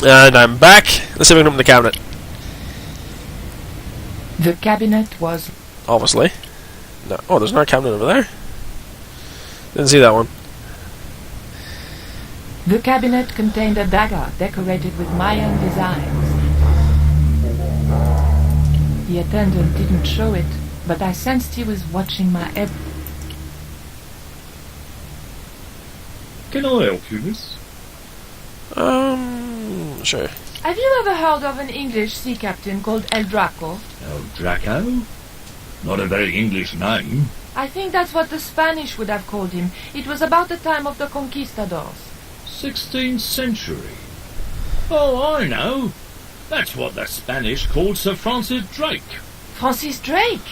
And I'm back. Let's see if we can open the cabinet. The cabinet was... Obviously. No. Oh, there's another cabinet over there. Didn't see that one. The cabinet contained a dagger decorated with Mayan designs. The attendant didn't show it, but I sensed he was watching my every... Can I help you, miss? Sure. Have you ever heard of an English sea captain called El Draco? El Draco? Not a very English name. I think that's what the Spanish would have called him. It was about the time of the conquistadors. 16th century. Oh, I know. That's what the Spanish called Sir Francis Drake. Francis Drake?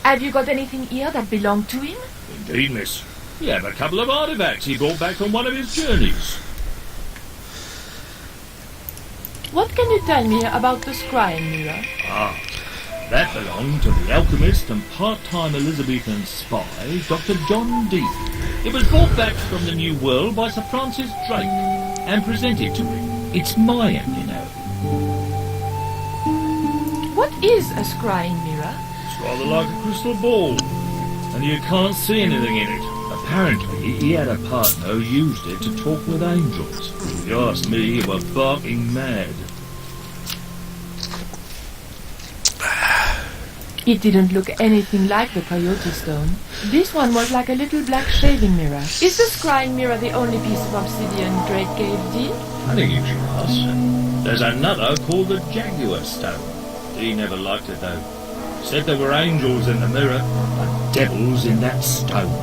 Have you got anything here that belonged to him? Indeed, miss. We have a couple of artifacts he brought back from one of his journeys. What can you tell me about the scrying mirror? Ah, that belonged to the alchemist and part-time Elizabethan spy, Dr. John Dee. It was brought back from the New World by Sir Francis Drake and presented to him. It's Mayan, you know. What is a scrying mirror? It's rather like a crystal ball, and you can't see anything in it. Apparently, he had a partner who used it to talk with angels. If you ask me, he was barking mad. It didn't look anything like the coyote stone. This one was like a little black shaving mirror. Is the scrying mirror the only piece of obsidian Drake gave Dee? Funny you should ask. There's another called the Jaguar stone. He never liked it though. Said there were angels in the mirror, but devils in that stone.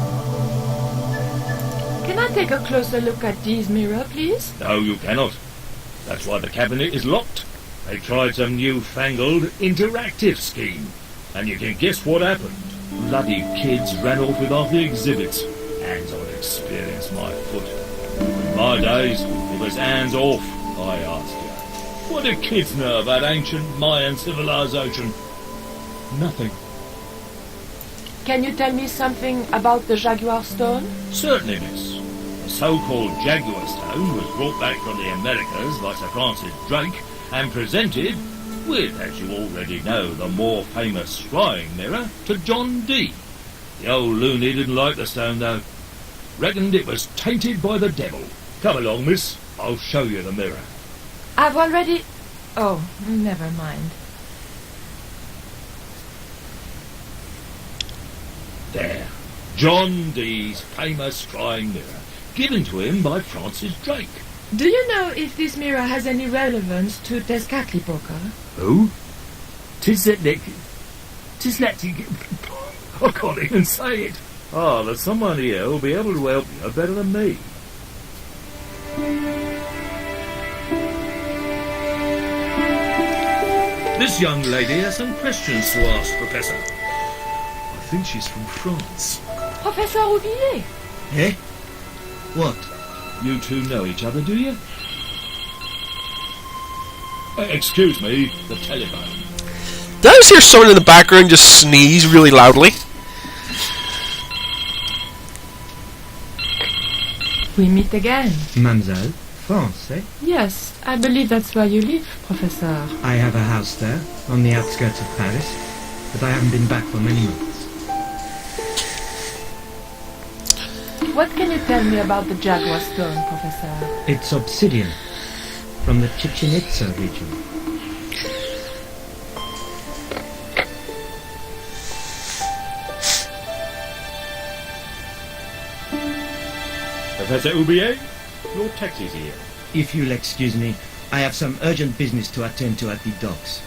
Can I take a closer look at Dee's mirror, please? No, you cannot. That's why the cabinet is locked. They tried some newfangled interactive scheme. And you can guess what happened. Bloody kids ran off with half the exhibits. Hands-on experience, my foot. In my days, it was hands off, I ask you. What do kids know about ancient Mayan civilization? Nothing. Can you tell me something about the Jaguar stone? Certainly, miss. The so-called Jaguar stone was brought back from the Americas by Sir Francis Drake and presented with, as you already know, the more famous scrying mirror to John Dee. The old loony didn't like the stone, though. Reckoned it was tainted by the devil. Come along, miss. I'll show you the mirror. I've already... Oh, never mind. There. John Dee's famous scrying mirror, given to him by Francis Drake. Do you know if this mirror has any relevance to Tezcatlipoca? Who? Tis that... I can't even say it. Ah, there's someone here who'll be able to help you better than me. This young lady has some questions to ask, Professor. I think she's from France. Professor Roubillet? Eh? What? You two know each other, do you? Excuse me, the telephone. Did I just hear someone in the background just sneeze really loudly? We meet again. Mademoiselle, France, eh? Yes, I believe that's where you live, Professor. I have a house there, on the outskirts of Paris, but I haven't been back for many months. What can you tell me about the Jaguar stone, Professor? It's obsidian, from the Chichen Itza region. Professor Roubillet, your taxi's here. If you'll excuse me, I have some urgent business to attend to at the docks.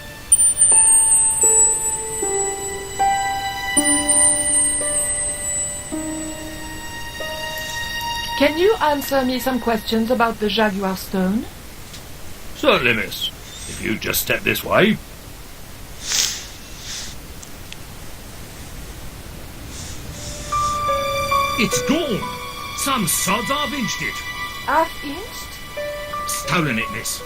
Can you answer me some questions about the Jaguar stone? Certainly, miss. If you just step this way. It's gone. Some sods half-inched it. Half-inched? Stolen it, miss.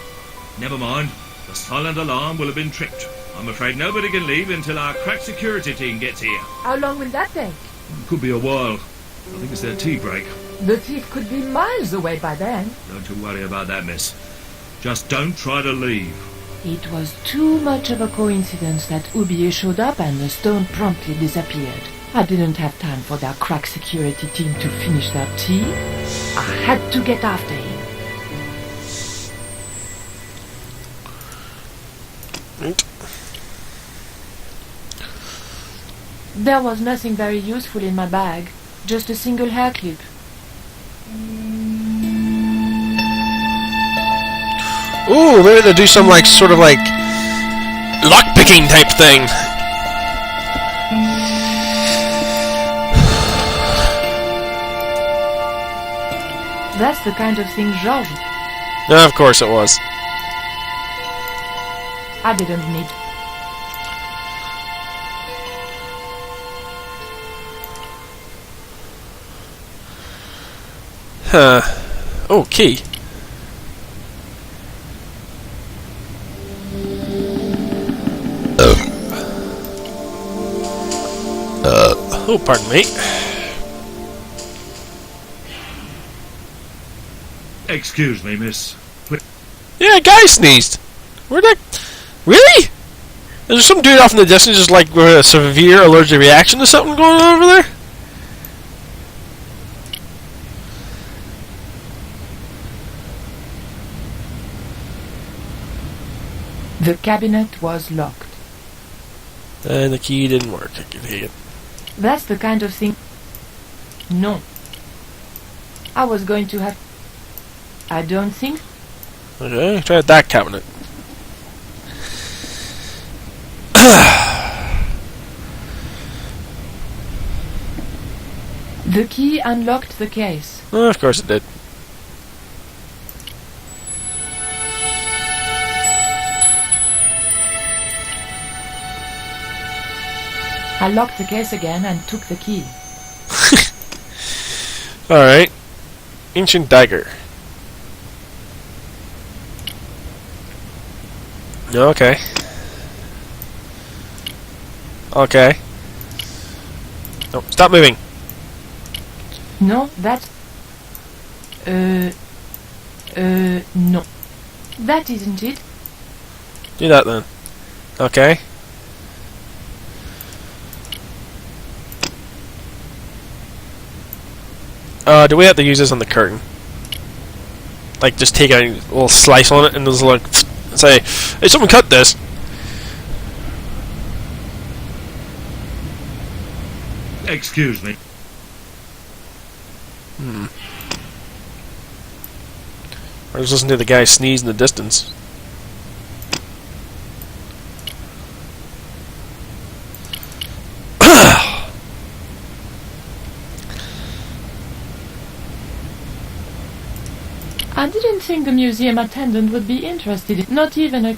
Never mind. The silent alarm will have been tripped. I'm afraid nobody can leave until our crack security team gets here. How long will that take? Could be a while. I think it's their tea break. The thief could be miles away by then. Don't you worry about that, miss. Just don't try to leave. It was too much of a coincidence that Oublier showed up and the stone promptly disappeared. I didn't have time for their crack security team to finish their tea. I had to get after him. Right. There was nothing very useful in my bag, just a single hair clip. Ooh, maybe they'll do some like sort of like lockpicking type thing. That's the kind of thing Georges. Of course it was. I didn't need. Huh. Oh, key. Oh, pardon me. Excuse me, miss. Yeah, a guy sneezed. Where'd that... Really? Is there some dude off in the distance just like with a severe allergic reaction to something going on over there? The cabinet was locked. And the key didn't work. I can hear it. That's the kind of thing... No. I was going to have... I don't think... Okay, try that cabinet. The key unlocked the case. Oh, of course it did. I locked the case again and took the key. Alright. Ancient dagger. Okay. Okay. No, stop moving. No, that's... no. That isn't it. Do that then. Okay. Do we have to use this on the curtain? Like, just take a little slice on it and just like say, "Hey, someone cut this." Excuse me. Or just listen to the guy sneeze in the distance. I didn't think the museum attendant would be interested in... Not even a...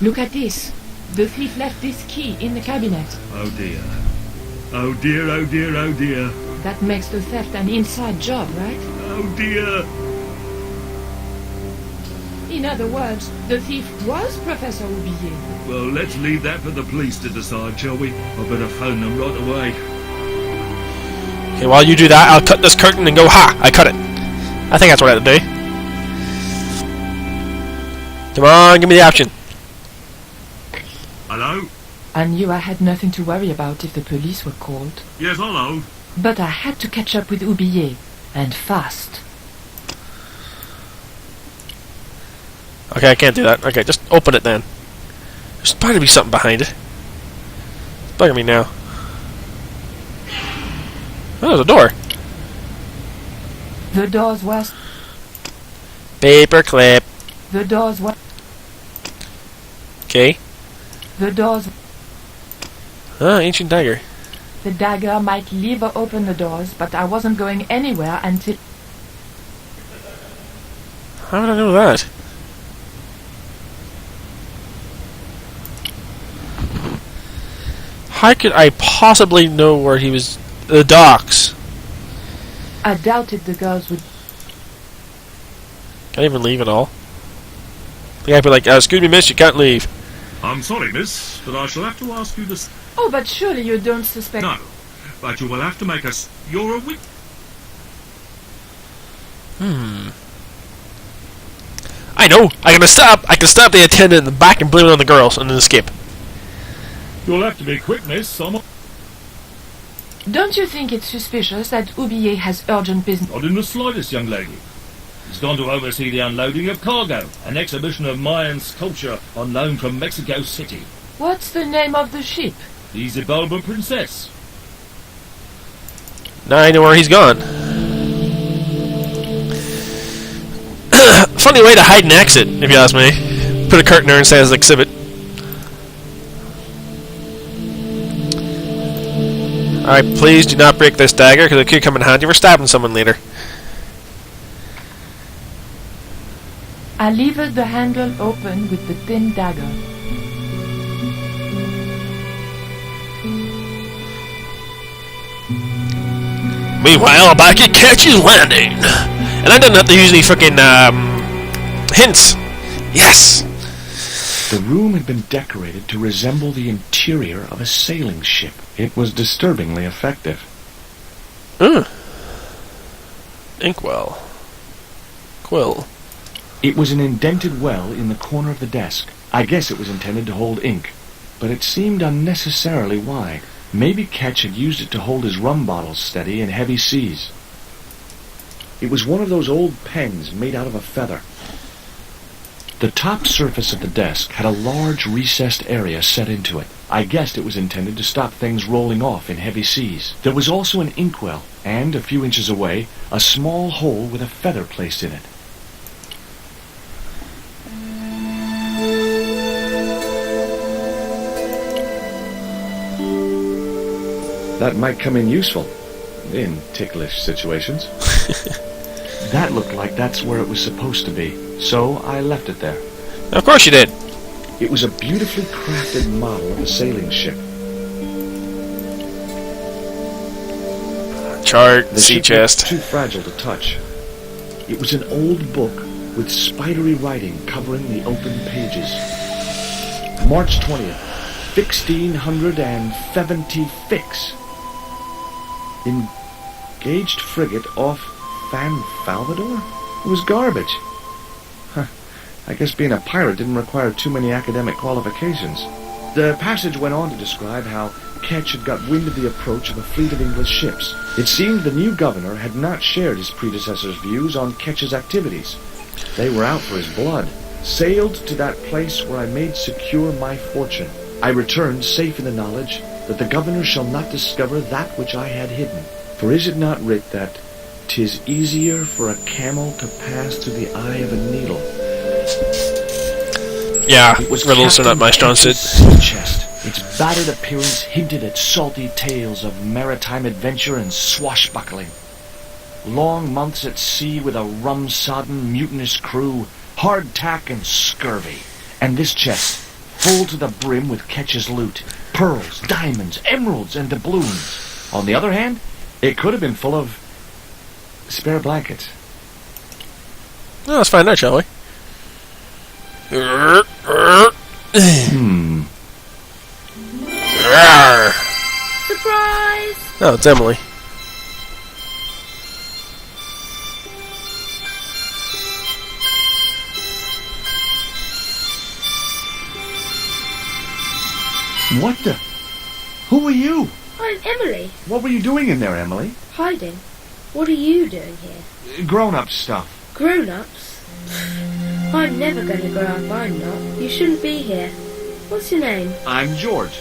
Look at this. The thief left this key in the cabinet. Oh dear. Oh dear, oh dear, oh dear. That makes the theft an inside job, right? Oh dear. In other words, the thief was Professor Oublier. Well, let's leave that for the police to decide, shall we? I better phone them right away. Okay, while you do that, I'll cut this curtain and go, ha! I cut it. I think that's what I have to do. Come on, give me the option. Hello? I knew I had nothing to worry about if the police were called. Yes, hello. But I had to catch up with Oublier, and fast. Okay, I can't do that. Okay, just open it then. There's bound to be something behind it. It's bugging me now. Oh, there's a door. The doors were... Paper clip. The doors were... Okay. The doors... Ah, ancient dagger. The dagger might leave or open the doors, but I wasn't going anywhere until... How did I know that? How could I possibly know where he was? The docks. I doubted the girls would... Can't even leave at all. The guy would be like, excuse me, miss, you can't leave. I'm sorry, miss, but I shall have to ask you this. Oh, but surely you don't suspect... No, but you will have to make us... You're a wit... I know! I can stop the attendant in the back and blame it on the girls and then escape. You'll have to be quick, miss. Don't you think it's suspicious that Oublier has urgent business? Not in the slightest, young lady. He's gone to oversee the unloading of cargo, an exhibition of Mayan sculpture on loan from Mexico City. What's the name of the ship? The Xibalba Princess. Now I know where he's gone. Funny way to hide an exit, if you ask me. Put a curtain there and say it's an exhibit. Alright, please do not break this dagger, because it could come in handy for stabbing someone later. I levered the handle open with the thin dagger. Meanwhile, back at Catchy's Landing. And I didn't have to use any freaking hints. Yes! The room had been decorated to resemble the interior of a sailing ship. It was disturbingly effective. Inkwell. Quill. It was an indented well in the corner of the desk. I guess it was intended to hold ink, but it seemed unnecessarily wide. Maybe Ketch had used it to hold his rum bottles steady in heavy seas. It was one of those old pens made out of a feather. The top surface of the desk had a large recessed area set into it. I guessed it was intended to stop things rolling off in heavy seas. There was also an inkwell, and, a few inches away, a small hole with a feather placed in it. That might come in useful, in ticklish situations. That looked like that's where it was supposed to be, so I left it there. Of course you did. It was a beautifully crafted model of a sailing ship. Chart, The sea ship chest. was too fragile to touch. It was an old book with spidery writing covering the open pages. March 20th, 1670 fix. Engaged frigate off San Salvador? It was garbage. Huh. I guess being a pirate didn't require too many academic qualifications. The passage went on to describe how Ketch had got wind of the approach of a fleet of English ships. It seemed the new governor had not shared his predecessor's views on Ketch's activities. They were out for his blood. Sailed to that place where I made secure my fortune. I returned safe in the knowledge that the governor shall not discover that which I had hidden. For is it not writ that 'tis easier for a camel to pass through the eye of a needle? Yeah, It was riddles are not my strong Ketch's suit. sea chest. Its battered appearance hinted at salty tales of maritime adventure and swashbuckling. Long months at sea with a rum-sodden, mutinous crew, hardtack and scurvy. And this chest, full to the brim with Ketch's loot, pearls, diamonds, emeralds, and doubloons. On the other hand, it could have been full of spare blankets. Well, let's find out, shall we? Surprise! Oh, it's Emily. What the? Who are you? I'm Emily, What were you doing in there, Emily? hiding. What are you doing here? Grown-up stuff. Grown-ups? I'm never going to grow up, I'm not. You shouldn't be here. What's your name? I'm George.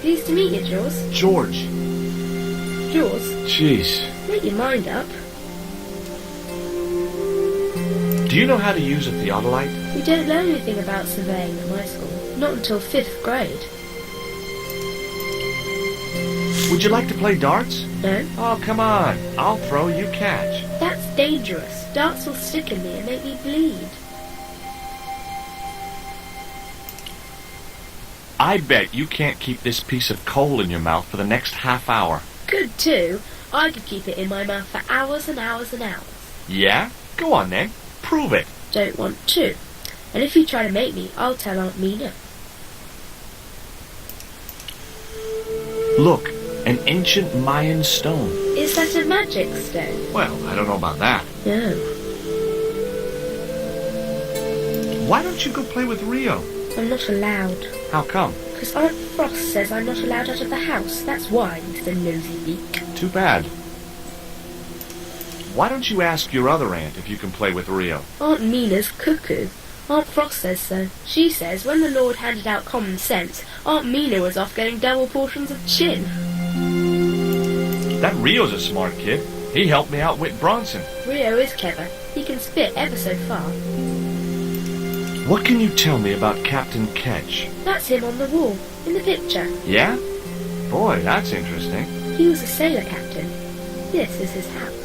Pleased to meet you, Jules. George. Jules, Jeez. make your mind up. Do you know how to use a theodolite? We don't learn anything about surveying at my school. Not until 5th grade. Would you like to play darts? No? Oh, come on. I'll throw, you catch. That's dangerous. Darts will stick in me and make me bleed. I bet you can't keep this piece of coal in your mouth for the next half hour. Could too. I could keep it in my mouth for hours and hours and hours. Yeah? Go on then. Prove it. Don't want to. And if you try to make me, I'll tell Aunt Mina. Look, An ancient Mayan stone. Is that a magic stone? Well, I don't know about that. No. Why don't you go play with Rio? I'm not allowed. How come? Because Aunt Frost says I'm not allowed out of the house. That's why, Mr. Nosy Beak. Too bad. Why don't you ask your other aunt if you can play with Rio? Aunt Mina's cuckoo. Aunt Frost says so. She says when the Lord handed out common sense, Aunt Mina was off getting double portions of chin. That Rio's a smart kid. He helped me outwit Bronson. Rio is clever. He can spit ever so far. What can you tell me about Captain Ketch? That's him on the wall, in the picture. Yeah? Boy, that's interesting. He was a sailor captain. This is his house.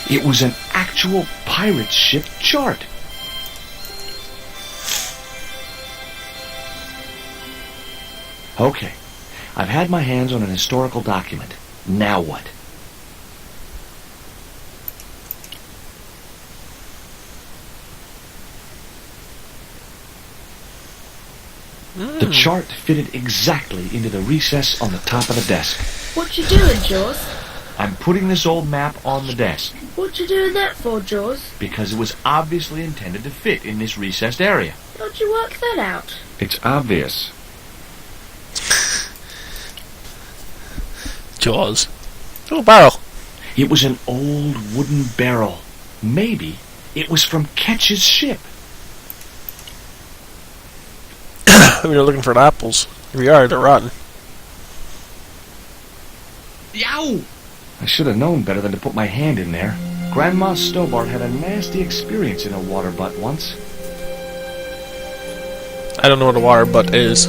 It was an actual pirate ship chart. Okay, I've had my hands on an historical document. Now what? The chart fitted exactly into the recess on the top of the desk. What you doing, Jaws? I'm putting this old map on the desk What you doing that for, Jaws? because it was obviously intended to fit in this recessed area. How'd you work that out? It's obvious. Jaws. Oh, barrel. It was an old wooden barrel. Maybe it was from Ketch's ship. We were looking for apples. Here we are, they're rotten. Yow! I should have known better than to put my hand in there. Grandma Stobart had a nasty experience in a water butt once. I don't know what a water butt is.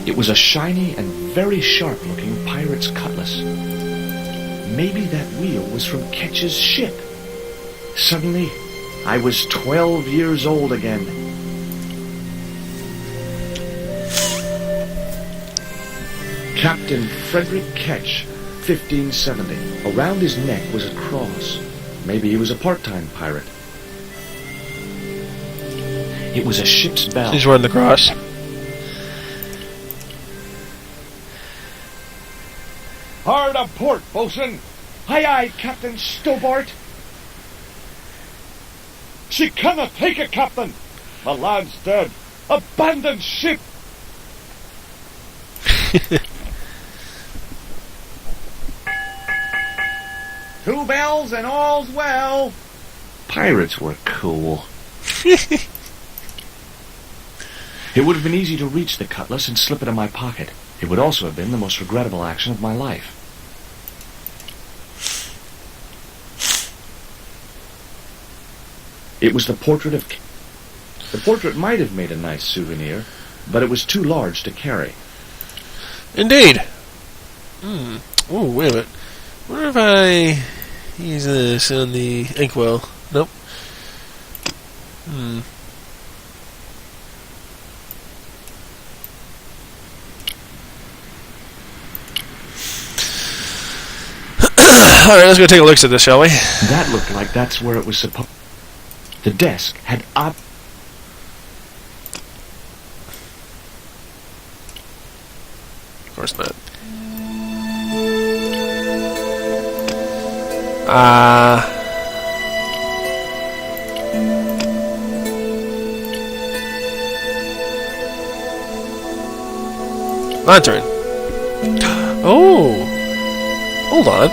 It was a shiny and very sharp-looking pirate's cutlass. Maybe that wheel was from Ketch's ship. Suddenly, I was 12 years old again. Captain Frederick Ketch, 1570. Around his neck was a cross. Maybe he was a part-time pirate. It was a ship's bell. He's wearing the cross. Hard a port, bosun! Aye, aye, Captain Stobart! She cannot take it, Captain! The lad's dead! Abandon ship! Two bells and all's well! Pirates were cool. It would have been easy to reach the cutlass and slip it in my pocket. It would also have been the most regrettable action of my life. It was the portrait of... The portrait might have made a nice souvenir, but it was too large to carry. Indeed. Oh, wait a minute. Wonder if I use this on the inkwell. Nope. Alright, let's go take a look at this, shall we? That looked like that's where it was supposed... The desk had Of course not. Lantern. Oh. Hold on.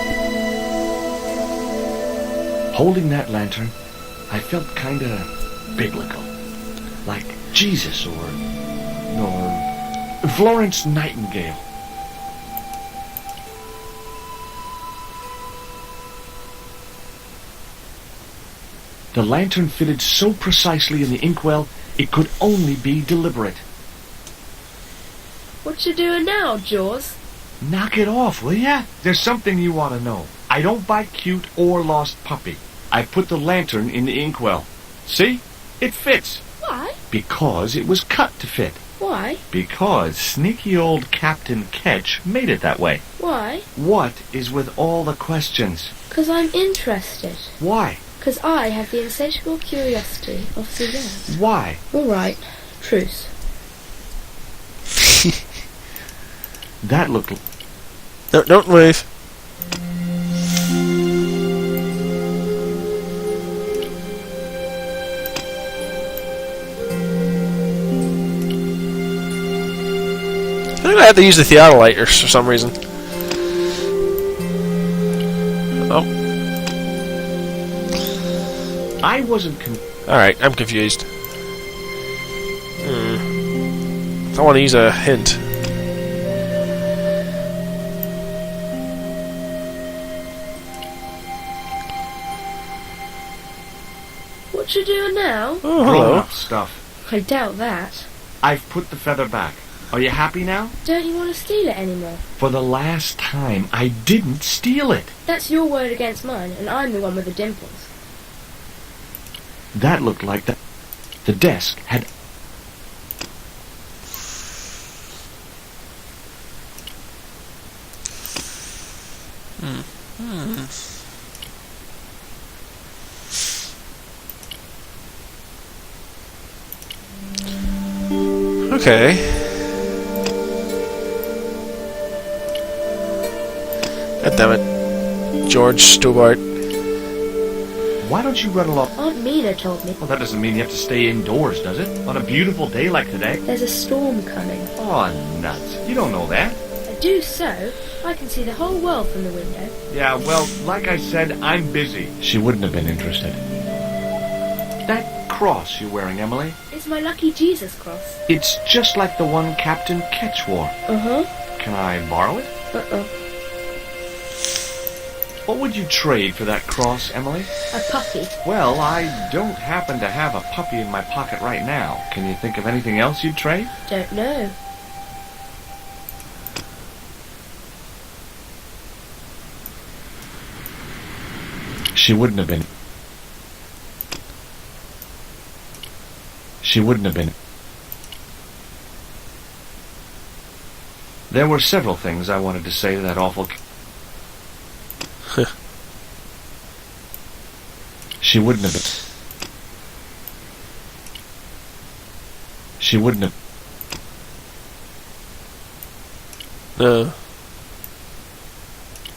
Holding that lantern, I felt kinda biblical. Like Jesus or Florence Nightingale. The lantern fitted so precisely in the inkwell, it could only be deliberate. What you doing now, Jaws? Knock it off, will ya? There's something you want to know. I don't buy cute or lost puppy. I put the lantern in the inkwell. See? It fits. Why? Because it was cut to fit. Why? Because sneaky old Captain Ketch made it that way. Why? What is with all the questions? 'Cause I'm interested. Why? Because I have the insatiable curiosity of Suzanne. Why? All right. Truce. That looked... No, don't move. I think I have to use the theodolite for some reason. Oh. I wasn't Alright, I'm confused. I want to use a hint. What you doing now? Oh, hello. grown-up stuff. I doubt that. I've put the feather back. Are you happy now? Don't you want to steal it anymore? For the last time, I didn't steal it. That's your word against mine, and I'm the one with the dimples. That looked like the desk had... Okay. God damn it. George Stewart. Why don't you run along? Aunt Mina told me. Well, that doesn't mean you have to stay indoors, does it? On a beautiful day like today? There's a storm coming. Oh, nuts. You don't know that. I do so. I can see the whole world from the window. Yeah, well, like I said, I'm busy. She wouldn't have been interested. That cross you're wearing, Emily, It's my lucky Jesus cross. it's just like the one Captain Ketch wore. Uh-huh. Can I borrow it? Uh-uh. What would you trade for that cross, Emily? A puppy. Well, I don't happen to have a puppy in my pocket right now. Can you think of anything else you'd trade? Don't know. She wouldn't have been. She wouldn't have been. There were several things I wanted to say to that awful... She wouldn't have been. She wouldn't have... No.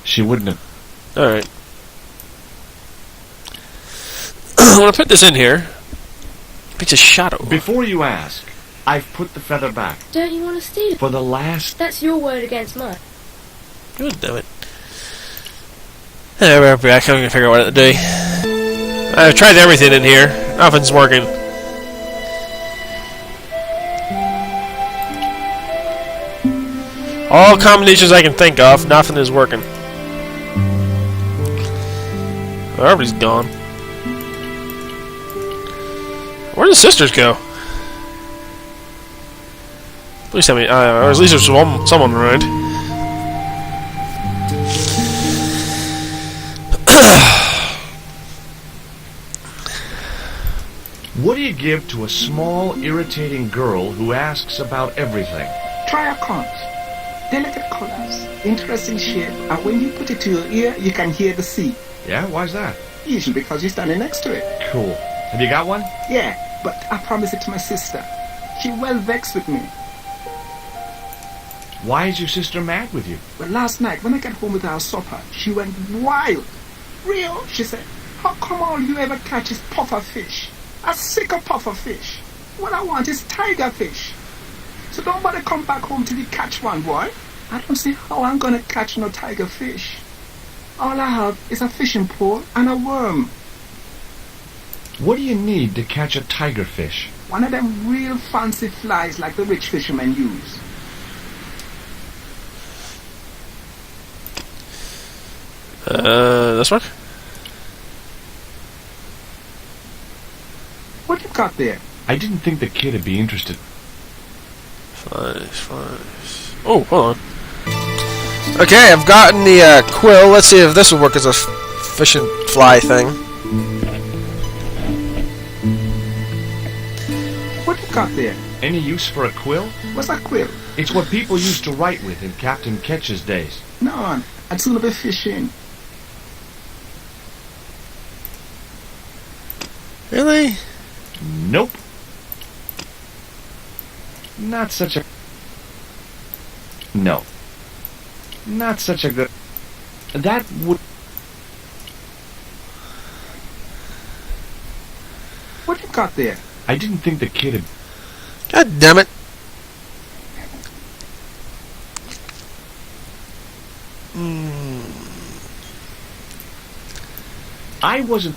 She wouldn't have... Alright. I'm gonna put this in here. It's a shadow. Before you ask, I've put the feather back. Don't you want to steal it? For the last... That's your word against mine. God damn it. We're back. I'm gonna figure out what to do. I've tried everything in here. Nothing's working. All combinations I can think of, nothing is working. Everybody's gone. Where did the sisters go? Please tell me, or at least there's someone around. What do you give to a small, irritating girl who asks about everything? Try a conch. Delicate colors, interesting shape, and when you put it to your ear, you can hear the sea. Yeah, why's that? Usually because you're standing next to it. Cool. Have you got one? Yeah, but I promised it to my sister. She well vexed with me. Why is your sister mad with you? Well, last night when I got home with our supper, she went wild. Real, she said. How come all you ever catch is puffer fish? A sicker puffer fish. What I want is tiger fish. So don't bother come back home till you catch one, boy. I don't see how I'm gonna catch no tiger fish. All I have is a fishing pole and a worm. What do you need to catch a tiger fish? One of them real fancy flies like the rich fishermen use. This one? What you got there? I didn't think the kid would be interested. Flies. Oh, hold on. Okay, I've gotten the quill. Let's see if this will work as a fish and fly thing. What you got there? Any use for a quill? What's a quill? It's what people used to write with in Captain Ketch's days. None. I'd sooner be fishing. Really? Nope. Not such a... No. Not such a good... That would... What you got there? I didn't think the kid had... God damn it. I wasn't...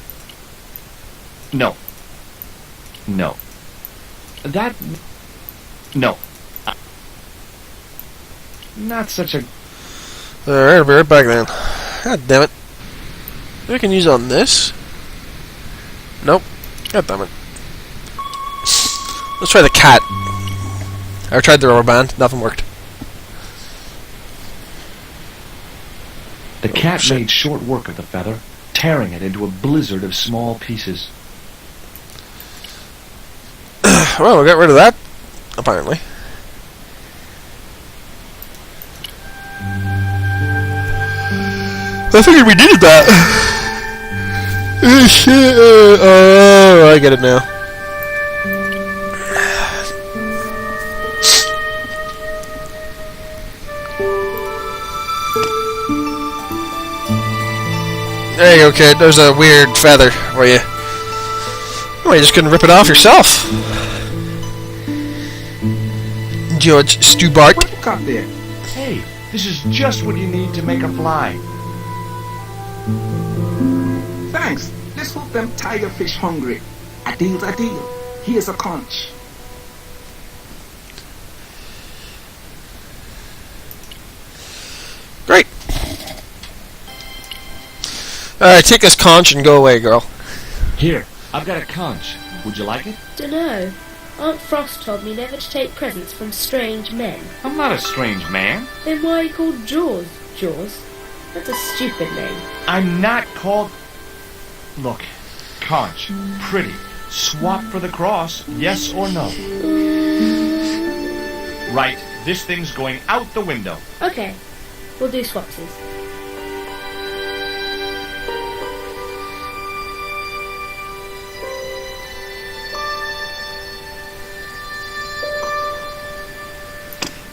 No. No. That... No. Not such a... Alright, I'll be right back then. God damn it. Maybe I can use on this? Nope. God damn it. Let's try the cat. I tried the rubber band, nothing worked. The cat shit. made short work of the feather, tearing it into a blizzard of small pieces. Well, we'll get rid of that, apparently. I figured we needed that. Oh, shit. Oh, I get it now. There you go, kid. There's a weird feather for you. Oh, you just couldn't rip it off yourself. George Stubart. What you got there? Hey, this is just what you need to make a fly. Thanks. Let's hope them tiger fish hungry. A deal's a deal. Here's a conch. Great. Alright, take this conch and go away, girl. Here, I've got a conch. Would you like it? Dunno. Aunt Frost told me never to take presents from strange men. I'm not a strange man. Then why are you called Jaws? Jaws? That's a stupid name. I'm not called... Look, conch, pretty. Swap for the cross, yes or no? Right, this thing's going out the window. Okay, we'll do swapsies.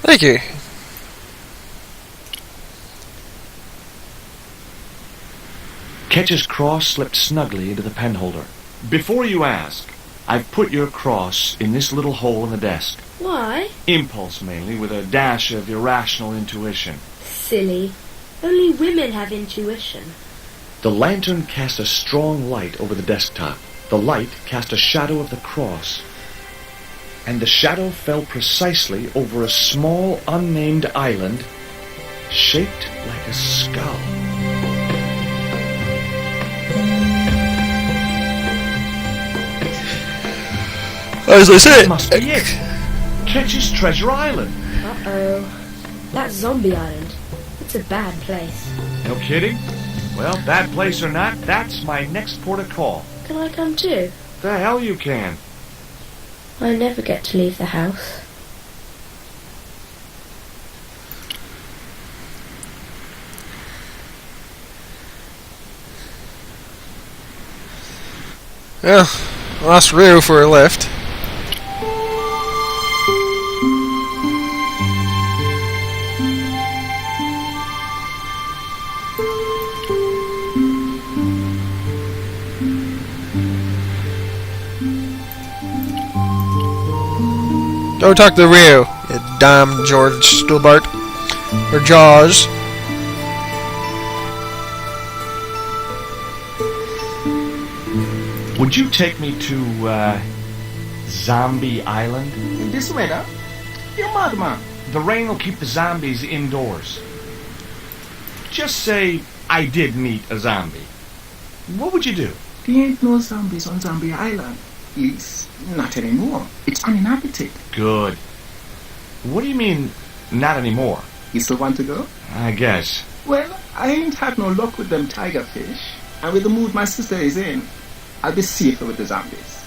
Thank you. Ketch's cross slipped snugly into the penholder. Before you ask, I've put your cross in this little hole in the desk. Why? Impulse mainly, with a dash of irrational intuition. Silly. Only women have intuition. The lantern cast a strong light over the desktop. The light cast a shadow of the cross. And the shadow fell precisely over a small, unnamed island shaped like a skull. As I said, That must be it. Ketch's Treasure Island. Uh-oh. That's Zombie Island. It's a bad place. No kidding? Well, bad place or not, that's my next port of call. Can I come too? The hell you can. I never get to leave the house. yeah, well, that's Rue for a lift. Go talk to Rue, you damn George Stubart. Or Jaws. Would you take me to, Zombie Island? In this weather? You're mad, man. The rain will keep the zombies indoors. Just say I did meet a zombie. What would you do? There ain't no zombies on Zombie Island. At least, not anymore. It's uninhabited. Good. What do you mean, not anymore? You still want to go? I guess. Well, I ain't had no luck with them tiger fish. And with the mood my sister is in, I'll be safer with the zombies.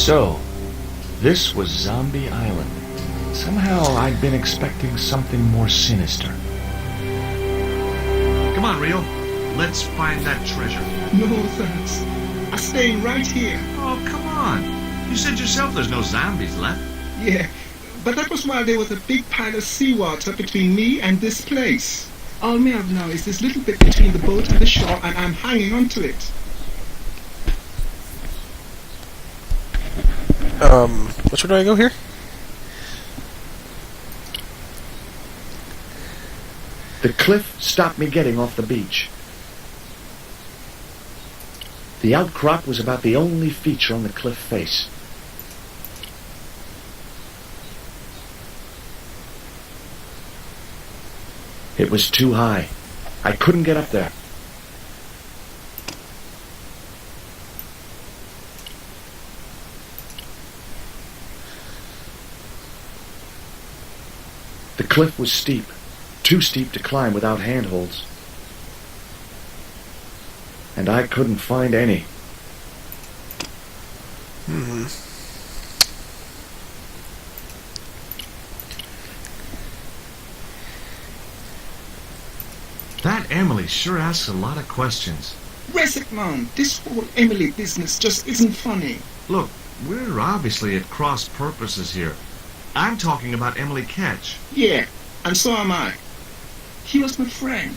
So, this was Zombie Island. Somehow I'd been expecting something more sinister. Come on, Rio. Let's find that treasure. No thanks. I'm staying right here. Oh, come on. You said yourself there's no zombies left. Yeah, but that was while there was a big pile of seawater between me and this place. All we have now is this little bit between the boat and the shore, and I'm hanging on to it. Which way do I go here? The cliff stopped me getting off the beach. The outcrop was about the only feature on the cliff face. It was too high. I couldn't get up there. The cliff was steep, too steep to climb without handholds. And I couldn't find any. That Emily sure asks a lot of questions. Where's it, Mom? This whole Emily business just isn't funny. Look, we're obviously at cross purposes here. I'm talking about Emily Ketch. Yeah, and so am I. He was my friend.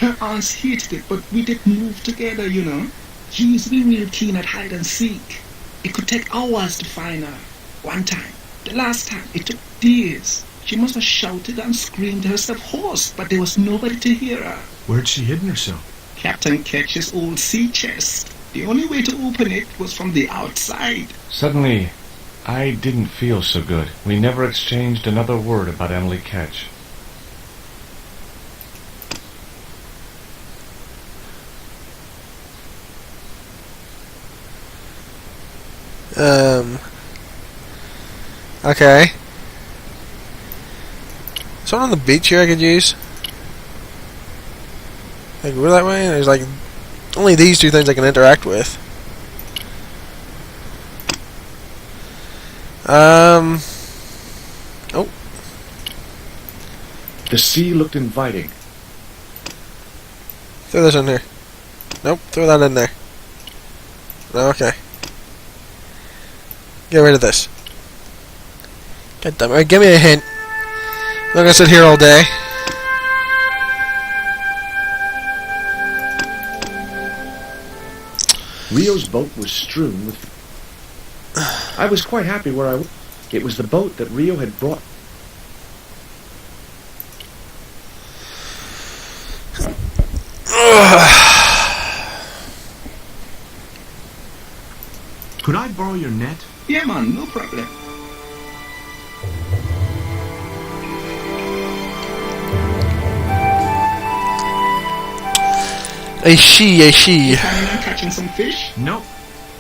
Her aunts hated it, but we did move together, you know. She used to be real keen at hide and seek. It could take hours to find her. One time, the last time, it took days. She must have shouted and screamed herself hoarse, but there was nobody to hear her. Where'd she hidden herself? Captain Ketch's old sea chest. The only way to open it was from the outside. Suddenly, I didn't feel so good. We never exchanged another word about Emily Ketch. Okay. Something on the beach here I could use. I go that way, and there's like only these two things I can interact with. Oh. The sea looked inviting. Throw this in here. Nope, throw that in there. Okay. Get rid of this. God damn it, give me a hint. I'm not gonna sit here all day. Rio's boat was strewn with... I was quite happy where I was. It was the boat that Rio had brought... Could I borrow your net? Yeah, man, no problem. A she. You planning on catching some fish? Nope.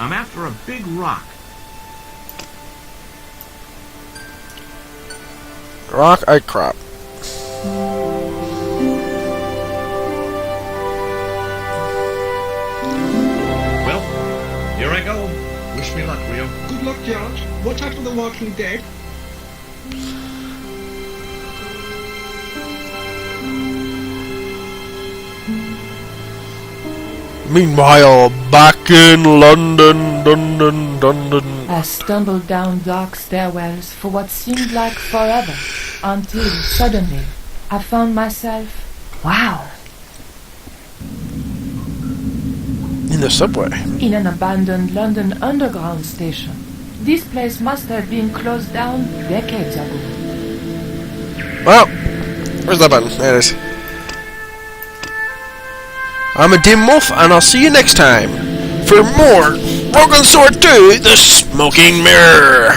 I'm after a big rock. Rock outcrop. Well, here I go. Wish me luck, Rio. Good luck, George. Watch out for the Walking Dead. Meanwhile, back in London, I stumbled down dark stairwells for what seemed like forever, until suddenly I found myself, wow, in the subway. in an abandoned London Underground station. This place must have been closed down decades ago. Well, where's that button? There it is. I'm a Dim Wolf, and I'll see you next time for more Broken Sword 2, The Smoking Mirror.